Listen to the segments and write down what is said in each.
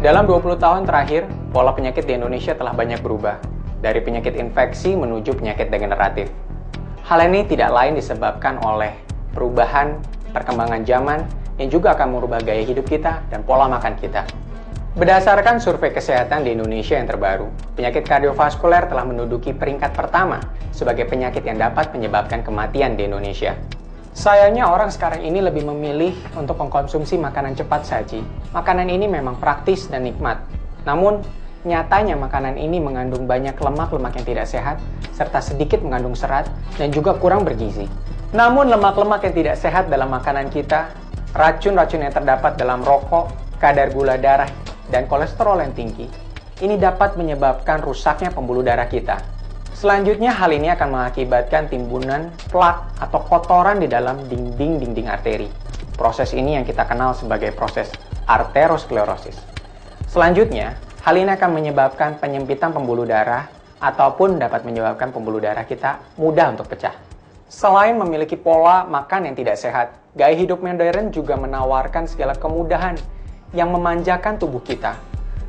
Dalam 20 tahun terakhir, pola penyakit di Indonesia telah banyak berubah, dari penyakit infeksi menuju penyakit degeneratif. Hal ini tidak lain disebabkan oleh perubahan perkembangan zaman yang juga akan merubah gaya hidup kita dan pola makan kita. Berdasarkan survei kesehatan di Indonesia yang terbaru, penyakit kardiovaskuler telah menduduki peringkat pertama sebagai penyakit yang dapat menyebabkan kematian di Indonesia. Sayangnya orang sekarang ini lebih memilih untuk mengkonsumsi makanan cepat saji. Makanan ini memang praktis dan nikmat. Namun, nyatanya makanan ini mengandung banyak lemak-lemak yang tidak sehat, serta sedikit mengandung serat dan juga kurang bergizi. Namun, lemak-lemak yang tidak sehat dalam makanan kita, racun-racun yang terdapat dalam rokok, kadar gula darah, dan kolesterol yang tinggi, ini dapat menyebabkan rusaknya pembuluh darah kita. Selanjutnya, hal ini akan mengakibatkan timbunan plak atau kotoran di dalam dinding arteri. Proses ini yang kita kenal sebagai proses arteriosklerosis. Selanjutnya, hal ini akan menyebabkan penyempitan pembuluh darah ataupun dapat menyebabkan pembuluh darah kita mudah untuk pecah. Selain memiliki pola makan yang tidak sehat, gaya hidup modern juga menawarkan segala kemudahan yang memanjakan tubuh kita,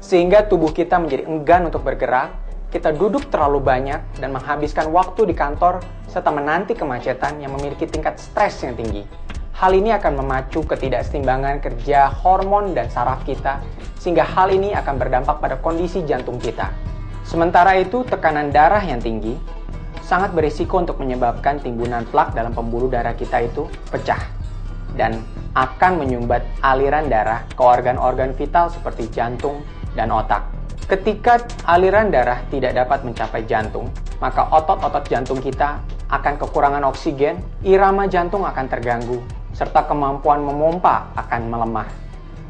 sehingga tubuh kita menjadi enggan untuk bergerak. Kita duduk terlalu banyak dan menghabiskan waktu di kantor serta menanti kemacetan yang memiliki tingkat stres yang tinggi. Hal ini akan memacu ketidakseimbangan kerja hormon dan saraf kita, sehingga hal ini akan berdampak pada kondisi jantung kita. Sementara itu, tekanan darah yang tinggi sangat berisiko untuk menyebabkan timbunan plak dalam pembuluh darah kita itu pecah dan akan menyumbat aliran darah ke organ-organ vital seperti jantung dan otak. Ketika aliran darah tidak dapat mencapai jantung, maka otot-otot jantung kita akan kekurangan oksigen, irama jantung akan terganggu, serta kemampuan memompa akan melemah.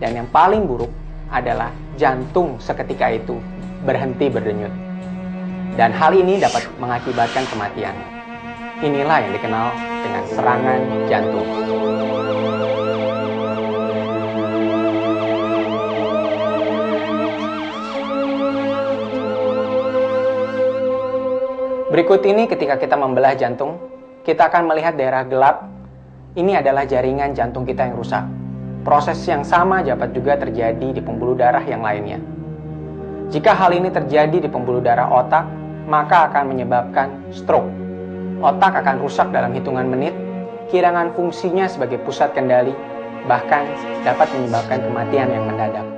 Dan yang paling buruk adalah jantung seketika itu berhenti berdenyut. Dan hal ini dapat mengakibatkan kematian. Inilah yang dikenal dengan serangan jantung. Berikut ini ketika kita membelah jantung, kita akan melihat daerah gelap. Ini adalah jaringan jantung kita yang rusak. Proses yang sama dapat juga terjadi di pembuluh darah yang lainnya. Jika hal ini terjadi di pembuluh darah otak, maka akan menyebabkan stroke. Otak akan rusak dalam hitungan menit, kehilangan fungsinya sebagai pusat kendali, bahkan dapat menyebabkan kematian yang mendadak.